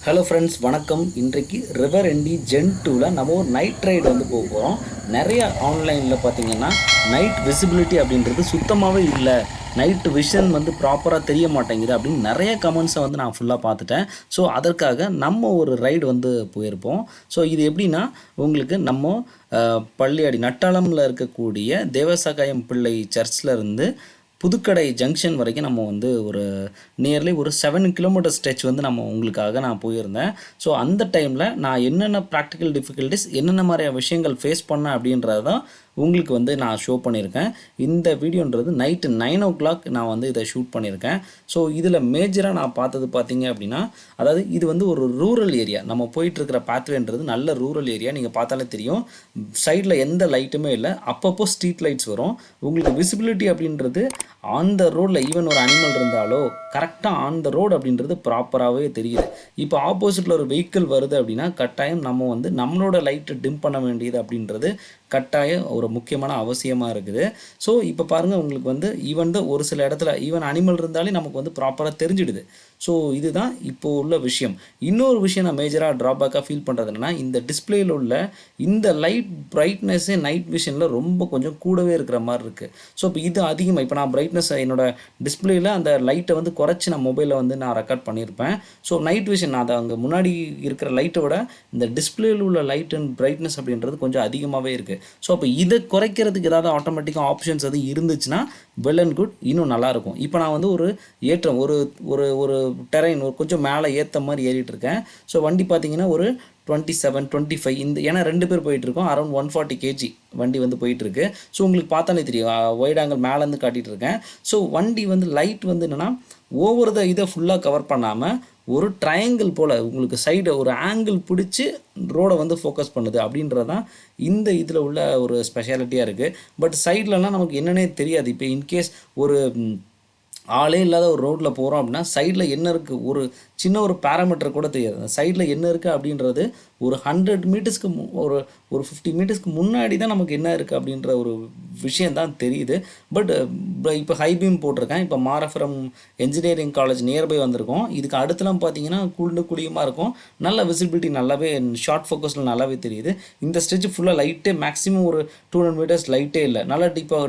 Hello friends, வணக்கம். இன்றைக்கு river என்டி gen 2ல் நம்ம ஒரு நைட் ரைடு வந்து போக போகிறோம். நிறைய ஆன்லைனில் பார்த்தீங்கன்னா நைட் விசிபிலிட்டி அப்படின்றது சுத்தமாகவே இல்லை, நைட் விஷன் வந்து ப்ராப்பராக தெரிய மாட்டேங்குது அப்படின்னு நிறைய கமெண்ட்ஸை வந்து நான் ஃபுல்லாக பார்த்துட்டேன். ஸோ அதற்காக நம்ம ஒரு ரைடு வந்து போயிருப்போம். ஸோ இது எப்படின்னா, உங்களுக்கு நம்ம பள்ளியாடி நட்டாளமில் இருக்கக்கூடிய தேவசகாயம் பிள்ளை சர்ச்சில் இருந்து புதுக்கடை ஜங்ஷன் வரைக்கும் நம்ம வந்து ஒரு நியர்லி ஒரு 7 கிலோமீட்டர் ஸ்ட்ரெச் வந்து நம்ம உங்களுக்காக நான் போயிருந்தேன். ஸோ அந்த டைமில் நான் என்னென்ன ப்ராக்டிக்கல் டிஃபிகல்ட்டிஸ் என்னென்ன மாதிரியான விஷயங்கள் ஃபேஸ் பண்ணேன் அப்படின்றது தான் உங்களுக்கு வந்து நான் ஷோ பண்ணியிருக்கேன். இந்த வீடியோன்றது நைட்டு 9 o'clock நான் வந்து இதை ஷூட் பண்ணியிருக்கேன். ஸோ இதில் மேஜராக நான் பார்த்தது பார்த்தீங்க அப்படின்னா, அதாவது இது வந்து ஒரு ரூரல் ஏரியா. நம்ம போயிட்டுருக்கிற பாத்வேன்றது நல்ல ரூரல் ஏரியா. நீங்கள் பார்த்தாலே தெரியும், சைடில் எந்த லைட்டுமே இல்லை, அப்பப்போ ஸ்ட்ரீட் லைட்ஸ் வரும். உங்களுக்கு விசிபிலிட்டி அப்படின்றது ஆன் த ரோடில் ஈவன் ஒரு அனிமல் இருந்தாலோ கரெக்டாக ஆன் த ரோடு அப்படின்றது ப்ராப்பராகவே தெரியுது. இப்போ ஆப்போசிட்டில் ஒரு வெஹிக்கிள் வருது அப்படின்னா கட்டாயம் நம்ம வந்து நம்மளோட லைட்டை டிம் பண்ண வேண்டியது அப்படின்றது கட்டாயம் ஒரு முக்கியமான அவசியமாக இருக்குது. ஸோ இப்போ பாருங்கள், உங்களுக்கு வந்து ஈவன் தான் ஒரு சில இடத்துல ஈவன் அனிமல் இருந்தாலே நமக்கு வந்து ப்ராப்பராக தெரிஞ்சிடுது. ஸோ இதுதான் இப்போது உள்ள விஷயம். இன்னொரு விஷயம் நான் மேஜராக ட்ராபேக்காக ஃபீல் பண்ணுறது என்னென்னா, இந்த டிஸ்பிளேயில் உள்ள இந்த லைட் பிரைட்னஸ்ஸே நைட் விஷனில் ரொம்ப கொஞ்சம் கூடவே இருக்கிற மாதிரி இருக்குது. ஸோ இப்போ இது அதிகமாக இப்போ நான் பிரைட்னஸ் என்னோடய டிஸ்பிளேயில் அந்த லைட்டை வந்து குறைச்சி நான் மொபைலில் வந்து நான் ரெக்கார்ட் பண்ணியிருப்பேன். ஸோ நைட் விஷன் அதை அங்கே முன்னாடி இருக்கிற லைட்டை விட இந்த டிஸ்பிளேயில் உள்ள லைட் அண்ட் பிரைட்னஸ் அப்படின்றது கொஞ்சம் அதிகமாகவே இருக்குது. ஸோ அப்போ இதை குறைக்கிறதுக்கு ஏதாவது ஆட்டோமேட்டிக்காக ஆப்ஷன்ஸ் அது இருந்துச்சுன்னா வெல் அண்ட் குட், இன்னும் நல்லாயிருக்கும். இப்போ நான் வந்து ஒரு ஏற்றம் ஒரு ஒரு ஒரு டெரைன் ஒரு கொஞ்சம் மேலே ஏற்ற மாதிரி ஏறிட்டு இருக்கேன். ஸோ வண்டி பார்த்தீங்கன்னா ஒரு 27, 25 இந்த ஏன்னா 2 பேர் போயிட்டுருக்கோம். அரௌண்ட் 140 kg வண்டி வந்து போயிட்டுருக்கு. ஸோ உங்களுக்கு பார்த்தாலே தெரியும், வைட் ஆங்கிள் மேலேருந்து காட்டிகிட்டு இருக்கேன். ஸோ வண்டி வந்து லைட் வந்து என்னென்னா ஓவர் இதை ஃபுல்லாக கவர் பண்ணாமல் ஒரு ட்ரையாங்கிள் போல் உங்களுக்கு சைடை ஒரு ஆங்கிள் பிடிச்சி ரோடை வந்து ஃபோக்கஸ் பண்ணுது அப்படின்றது தான் இந்த இதில் உள்ள ஒரு ஸ்பெஷாலிட்டியாக இருக்குது. பட் சைட்லலாம் நமக்கு என்னன்னே தெரியாது. இப்போ இன்கேஸ் ஒரு ஆளே இல்லாத ஒரு ரோட்டில் போகிறோம் அப்படின்னா சைடில் என்ன இருக்குது ஒரு சின்ன ஒரு பேராமீட்டர் கூட தெரியாது. அந்த சைடில் என்ன இருக்குது அப்படின்றது ஒரு 100 மீட்டர்ஸ்க்கு ஒரு ஒரு 50 மீட்டர்ஸ்க்கு முன்னாடி தான் நமக்கு என்ன இருக்குது அப்படின்ற ஒரு விஷயந்தான் தெரியுது. பட் இப்போ ஹை பீம் போட்டிருக்கேன். இப்போ மாரஃபரம் என்ஜினியரிங் காலேஜ் நியர்பை வந்திருக்கோம். இதுக்கு அடுத்துலாம் பார்த்தீங்கன்னா குளியமாக இருக்கும். நல்ல விசிபிலிட்டி நல்லாவே ஷார்ட் ஃபோக்கஸில் நல்லாவே தெரியுது. இந்த ஸ்டெச் ஃபுல்லாக லைட்டே மேக்ஸிமம் ஒரு 200 மீட்டர்ஸ் லைட்டே இல்லை. நல்லா இப்போ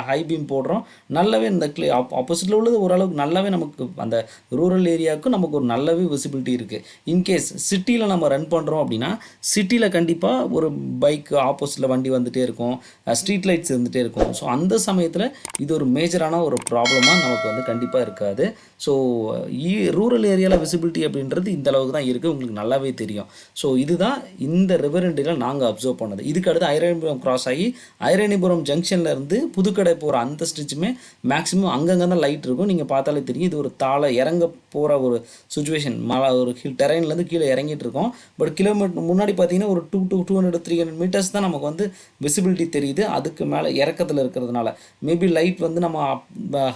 ஹை பீம் போடுறோம். நல்லாவே இந்த ஆப்போசிட்டில் உள்ளது ஓரளவுக்கு நல்லாவே நமக்கு அந்த ரூரல் ஏரியாவுக்கு நமக்கு ஒரு நல்லாவே விசிபிலிட்டி இருக்குது. இன்கேஸ் சிட்டியில் நம்ம ரன் பண்ணுறோம் அப்படின்னா சிட்டியில் கண்டிப்பாக ஒரு பைக் ஆப்போசிட்டில் வண்டி வந்துகிட்டே இருக்கும், ஸ்ட்ரீட் லைட்ஸ் இருந்துகிட்டே இருக்கும். ஸோ அந்த சமயத்தில் இது ஒரு மேஜரான ஒரு ப்ராப்ளமாக நமக்கு வந்து கண்டிப்பாக இருக்காது. ஸோ ரூரல் ஏரியாவில் விசிபிலிட்டி அப்படின்றது இந்த அளவுக்கு தான் இருக்குது, உங்களுக்கு நல்லாவே தெரியும். ஸோ இதுதான் இந்த ரிவர் எண்டில் நாங்கள் அப்சர்வ் பண்ணது. இதுக்கு அடுத்து ஐராணிபுரம் கிராஸ் ஆகி ஐராணிபுரம் ஜங்ஷனில் இருந்து புதுக்கடை போகிற அந்த ஸ்ட்ரிச்சுமே மேக்ஸிமம் அங்கங்கே தான் லைட் இருக்கும். நீங்கள் பார்த்தாலே தெரியும், இது ஒரு தாளை இறங்க போகிற ஒரு சுச்சுவேஷன். மழை ஒரு டெரைன்லேருந்து கீழே இறங்கிட்டு இருக்கோம். பட் கிலோமீட்டர் முன்னாடி பார்த்தீங்கன்னா ஒரு 200-300 மீட்டர்ஸ் தான் நமக்கு வந்து விசிபிலிட்டி தெரியுது. அதுக்கு மேலே இறக்கத்தில் இருக்கிறதுனால மேபி லைட் வந்து நம்ம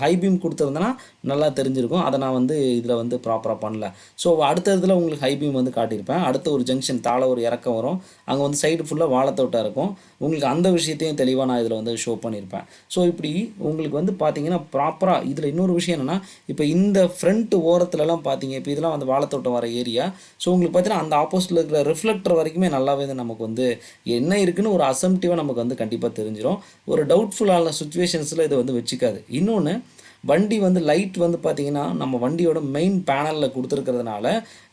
ஹை பீம் கொடுத்துருந்தோன்னா நல்லா தெரிஞ்சிருக்கும். அதை நான் வந்து இதில் வந்து ப்ராப்பராக பண்ணல. ஸோ அடுத்த இதில் உங்களுக்கு ஹை பீம் வந்து காட்டியிருப்பேன். அடுத்த ஒரு ஜங்ஷன் தாழ ஒரு இறக்கம் வரும், அங்கே வந்து சைடு ஃபுல்லாக வாழைத்தோட்டாக இருக்கும். உங்களுக்கு அந்த விஷயத்தையும் தெளிவாக நான் இதில் வந்து ஷோ பண்ணியிருப்பேன். ஸோ இப்படி உங்களுக்கு வந்து பார்த்தீங்கன்னா ப்ராப்பராக இதில் இன்னொரு விஷயம் என்னென்னா, இப்போ இந்த ஃப்ரண்ட் ஓரத்துலலாம் பார்த்தீங்க, இப்போ இதெல்லாம் வந்து வாழைத்தோட்டம் வர ஏரியா. ஸோ உங்களுக்கு பார்த்தீங்கன்னா அந்த ஆப்போசிட்டில் இருக்கிற ரிஃப்ளெக்டர் வரைக்குமே நல்லாவே நமக்கு வந்து என்ன இருக்குன்னு ஒரு அசம்டிவாக நமக்கு வந்து கண்டிப்பாக தெரிஞ்சிடும். ஒரு டவுட்ஃபுல்லான சுச்சுவேஷன்ஸில் இதை வந்து வச்சுக்காது. இன்னொன்று, வண்டி வந்து லைட் வந்து பார்த்திங்கன்னா நம்ம வண்டியோட மெயின் பேனலில் கொடுத்துருக்கிறதுனால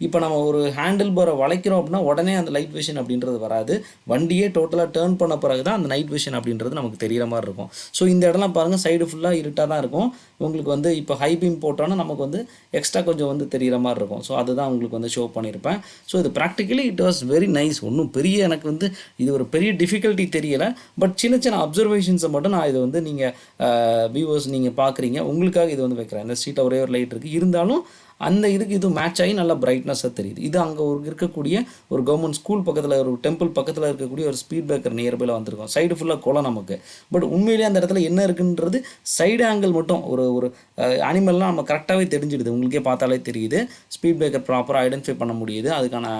இப்போ நம்ம ஒரு ஹேண்டில் பாரை வளைக்கிறோம் அப்படின்னா உடனே அந்த லைட் விஷன் அப்படின்றது வராது. வண்டியே டோட்டலாக டேர்ன் பண்ண பிறகு தான் அந்த நைட் விஷன் அப்படின்றது நமக்கு தெரிகிற மாதிரி இருக்கும். ஸோ இந்த இடம்லாம் பாருங்கள், சைடு ஃபுல்லாக இருட்டாக தான் இருக்கும். உங்களுக்கு வந்து இப்போ ஹை பீம் போட்டோன்னா நமக்கு வந்து எக்ஸ்ட்ரா கொஞ்சம் வந்து தெரிகிற மாதிரி இருக்கும். ஸோ அதுதான் உங்களுக்கு வந்து ஷோ பண்ணியிருப்பேன். ஸோ இது practically it was very nice. ஒன்றும் பெரிய எனக்கு வந்து இது ஒரு பெரிய டிஃபிகல்ட்டி தெரியலை. பட் சின்ன சின்ன அப்சர்வேஷன்ஸை மட்டும் நான் இதை வந்து நீங்கள் வியூவர்ஸ் நீங்கள் பார்க்குறீங்க, உங்களுக்காக இது வந்து வைக்கிறேன். இந்த ஸ்ட்ரீட்டில் ஒரே ஒரு லைட் இருக்குது, இருந்தாலும் அந்த இதுக்கு இது மேட்ச் ஆகி நல்லா பிரைட்னஸாக தெரியுது. இது அங்கே ஒரு இருக்கக்கூடிய ஒரு கவர்மெண்ட் ஸ்கூல் பக்கத்தில் ஒரு டெம்பிள் பக்கத்தில் இருக்கக்கூடிய ஒரு ஸ்பீட் பிரேக்கர் நியர்பையில் வந்திருக்கும். சைடு ஃபுல்லாக குளம் நமக்கு. பட் உண்மையிலேயே அந்த இடத்துல என்ன இருக்குன்றது சைடு ஆங்கிள் மட்டும் ஒரு ஒரு அனிமல்லாம் நம்ம கரெக்டாகவே தெரிஞ்சிடுது. உங்களுக்கே பார்த்தாலே தெரியுது. ஸ்பீட் பிரேக்கர் ப்ராப்பராக ஐடென்டிஃபை பண்ண முடியுது. அதுக்கான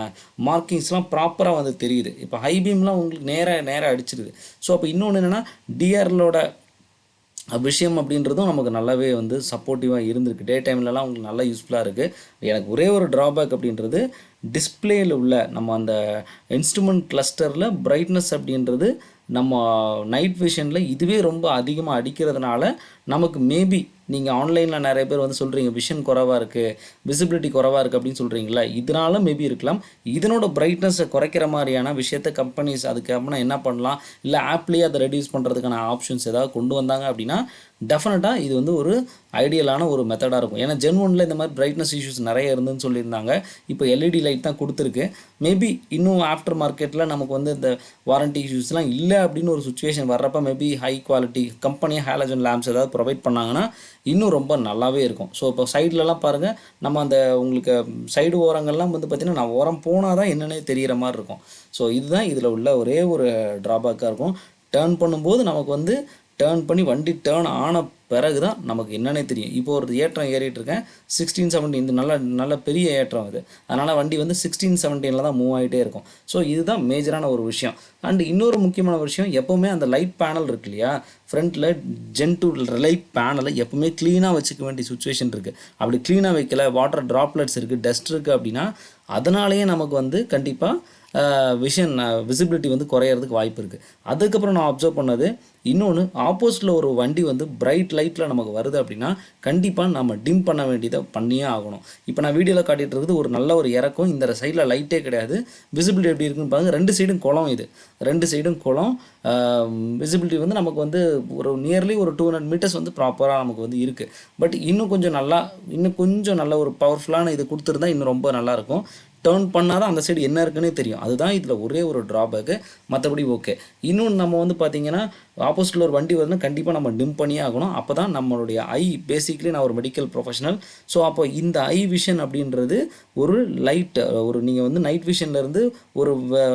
மார்க்கிங்ஸ்லாம் ப்ராப்பராக வந்து தெரியுது. இப்போ ஹை பீம்லாம் உங்களுக்கு நேராக அடிச்சிடுது. ஸோ அப்போ இன்னொன்று என்னென்னா, டிஆர்எலோட விஷயம் அப்படின்றதும் நமக்கு நல்லாவே வந்து சப்போர்ட்டிவாக இருந்திருக்கு. டே டைம்லலாம் உங்களுக்கு நல்லா யூஸ்ஃபுல்லாக இருக்குது. எனக்கு ஒரே ஒரு ட்ராபேக் அப்படின்றது டிஸ்பிளேயில் உள்ள நம்ம அந்த இன்ஸ்ட்ருமெண்ட் கிளஸ்டரில் பிரைட்னஸ் அப்படின்றது நம்ம நைட் விஷனில் இதுவே ரொம்ப அதிகமாக அடிக்கிறதுனால நமக்கு மேபி நீங்கள் ஆன்லைனில் நிறைய பேர் வந்து சொல்கிறீங்க விஷன் குறைவாக இருக்குது, விசிபிலிட்டி குறைவாக இருக்குது அப்படின்னு சொல்கிறீங்களா, இதனால மேபி இருக்கலாம். இதனோட பிரைட்னஸை குறைக்கிற மாதிரியான விஷயத்தை கம்பெனிஸ் அதுக்கப்புறம் என்ன பண்ணலாம், இல்லை ஆப்லேயே அதை ரெடியூஸ் பண்ணுறதுக்கான ஆப்ஷன்ஸ் ஏதாவது கொண்டு வந்தாங்க அப்படின்னா டெஃபினட்டாக இது வந்து ஒரு ஐடியலான ஒரு மெத்தடாக இருக்கும். ஏன்னா ஜென் ஒன்ல இந்த மாதிரி பிரைட்னஸ் இஷ்யூஸ் நிறைய இருந்துன்னு சொல்லியிருந்தாங்க. இப்போ எல்இடி லைட் தான் கொடுத்துருக்கு. மேபி இன்னும் ஆஃப்டர் மார்க்கெட்டில் நமக்கு வந்து இந்த வாரண்டி இஷ்யூஸ்லாம் இல்லை அப்படின்னு ஒரு சுச்சுவேஷன் வர்றப்ப மேபி ஹை குவாலிட்டி கம்பெனியாக ஹாலஜன் லேம்ப்ஸ் ஏதாவது ப்ரொவைட் பண்ணாங்கன்னா இன்னும் ரொம்ப நல்லாவே இருக்கும். ஸோ இப்போ சைட்லலாம் பாருங்கள், நம்ம அந்த உங்களுக்கு சைடு ஓரங்கள்லாம் வந்து பார்த்திங்கன்னா நான் ஓரம் போனால் தான் என்னென்னே தெரிகிற மாதிரி இருக்கும். ஸோ இதுதான் இதில் உள்ள ஒரே ஒரு ட்ராபேக்காக இருக்கும். டேர்ன் பண்ணும்போது நமக்கு வந்து டேர்ன் பண்ணி வண்டி டேர்ன் ஆன பிறகு தான் நமக்கு என்னன்னே தெரியும். இப்போ ஒரு ஏற்றம் ஏறிட்டு இருக்கேன் 16-17, இந்த நல்ல பெரிய ஏற்றம் இது. அதனால் வண்டி வந்து 16-17 தான் மூவ் ஆகிட்டே இருக்கும். ஸோ இதுதான் மேஜரான ஒரு விஷயம். அண்ட் இன்னொரு முக்கியமான விஷயம், எப்போவுமே அந்த லைட் பேனல் இருக்கு இல்லையா, ஃப்ரண்ட்டில் ஜென் 2 லைட் பேனலை எப்போவுமே க்ளீனாக வச்சுக்க வேண்டிய சுச்சுவேஷன் இருக்குது. அப்படி க்ளீனாக வைக்கல, வாட்டர் ட்ராப்லெட்ஸ் இருக்குது, டஸ்ட் இருக்குது அப்படின்னா அதனாலேயே நமக்கு வந்து கண்டிப்பாக விஷன் விசிபிலிட்டி வந்து குறையிறதுக்கு வாய்ப்பு இருக்குது. அதுக்கப்புறம் நான் அப்சர்வ் பண்ணது இன்னொன்று, ஆப்போசிட்டில் ஒரு வண்டி வந்து பிரைட் லைட்டில் நமக்கு வருது அப்படின்னா கண்டிப்பாக நம்ம டிம் பண்ண வேண்டியதை பண்ணியே ஆகணும். இப்போ நான் வீடியோவில் காட்டிகிட்டு இருக்குது ஒரு நல்ல ஒரு இறக்கம், இந்த சைடில் லைட்டே கிடையாது. விசிபிலிட்டி எப்படி இருக்குன்னு பாருங்கள். 2 சைடும் குளம், இது 2 சைடும் குளம். விசிபிலிட்டி வந்து நமக்கு வந்து ஒரு நியர்லி ஒரு 200 மீட்டர்ஸ் வந்து ப்ராப்பராக நமக்கு வந்து இருக்குது. பட் இன்னும் கொஞ்சம் நல்ல ஒரு பவர்ஃபுல்லான இது கொடுத்துருந்தா இன்னும் ரொம்ப நல்லாயிருக்கும். டேர்ன் பண்ணால் தான் அந்த சைடு என்ன இருக்குன்னே தெரியும். அதுதான் இதில் ஒரே ஒரு ட்ராபேக்கு. மற்றபடி ஓகே. இன்னொன்று நம்ம வந்து பார்த்திங்கன்னா ஆப்போசிட்டில் ஒரு வண்டி வருதுன்னா கண்டிப்பாக நம்ம டிம் பண்ணியே ஆகணும். அப்போ தான் நம்மளுடைய ஐ, பேசிக்கலி நான் ஒரு மெடிக்கல் ப்ரொஃபஷனல். ஸோ அப்போ இந்த ஐ விஷன் அப்படின்றது ஒரு லைட், ஒரு நீங்கள் வந்து நைட் விஷன்லேருந்து ஒரு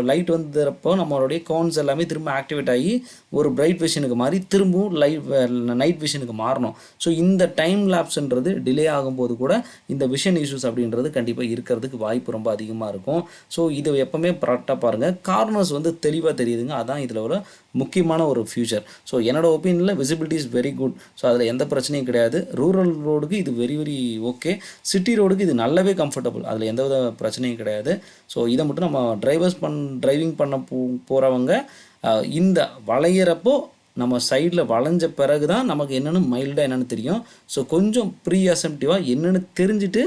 லைட் வந்துறப்போ நம்மளுடைய கோன்ஸ் எல்லாமே திரும்ப ஆக்டிவேட் ஆகி ஒரு பிரைட் விஷனுக்கு மாறி திரும்பவும் நைட் விஷனுக்கு மாறணும். ஸோ இந்த டைம் லேப்ஸ்ன்றது டிலே ஆகும்போது கூட இந்த விஷன் இஷ்யூஸ் அப்படின்றது கண்டிப்பாக இருக்கிறதுக்கு வாய்ப்பு ரொம்ப அதிகமாக இருக்கும். ஸோ இது எப்போவுமே ப்ராக்டாக பாருங்கள். கார்னர்ஸ் வந்து தெளிவாக தெரியுதுங்க, அதான் இதில் ஒரு முக்கியமான ஒரு ஃபியூச்சர். ஸோ என்னோட ஒப்பீனியனில் visibility is very good. So அதில் எந்த பிரச்சனையும் கிடையாது. ரூரல் ரோடுக்கு இது வெரி வெரி ஓகே. சிட்டி ரோடுக்கு இது நல்லாவே கம்ஃபர்டபுள், அதில் எந்த வித பிரச்சனையும் கிடையாது. ஸோ இதை மட்டும் நம்ம டிரைவிங் பண்ண போகிறவங்க இந்த வளையிறப்போ நம்ம சைடில் வளைஞ்ச பிறகு தான் நமக்கு என்னென்னு மைல்டாக என்னென்னு தெரியும். ஸோ கொஞ்சம் ப்ரீ அசம்ப்டிவாக என்னென்னு தெரிஞ்சுட்டு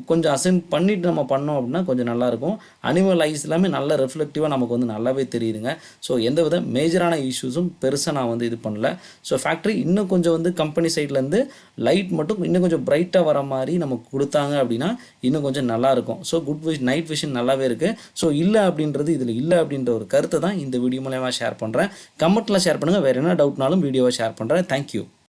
கொஞ்சம் அசென்ட் பண்ணிவிட்டு நம்ம பண்ணோம் அப்படின்னா கொஞ்சம் நல்லாயிருக்கும். அனிமல் ஐஸ் எல்லாமே நல்ல ரிஃப்ளெக்டிவாக நமக்கு வந்து நல்லாவே தெரியுதுங்க. ஸோ எந்த வித மேஜரான இஷ்யூஸும் பெருசாக நான் வந்து இது பண்ணல. ஸோ ஃபேக்ட்ரி இன்னும் கொஞ்சம் வந்து கம்பெனி சைட்லேருந்து லைட் மட்டும் இன்னும் கொஞ்சம் பிரைட்டாக வர மாதிரி நமக்கு கொடுத்தாங்க அப்படின்னா இன்னும் கொஞ்சம் நல்லாயிருக்கும். ஸோ நைட் விஷன் நல்லாவே இருக்குது. ஸோ இல்லை அப்படின்றது இதில் இல்லை அப்படின்ற ஒரு கருத்தை தான் இந்த வீடியோ மூலமாக ஷேர் பண்ணுறேன். கமெண்ட்டில் ஷேர் பண்ணுங்கள். வேறு என்ன டவுட்னாலும் வீடியோவை ஷேர் பண்ணுறேன். தேங்க்யூ.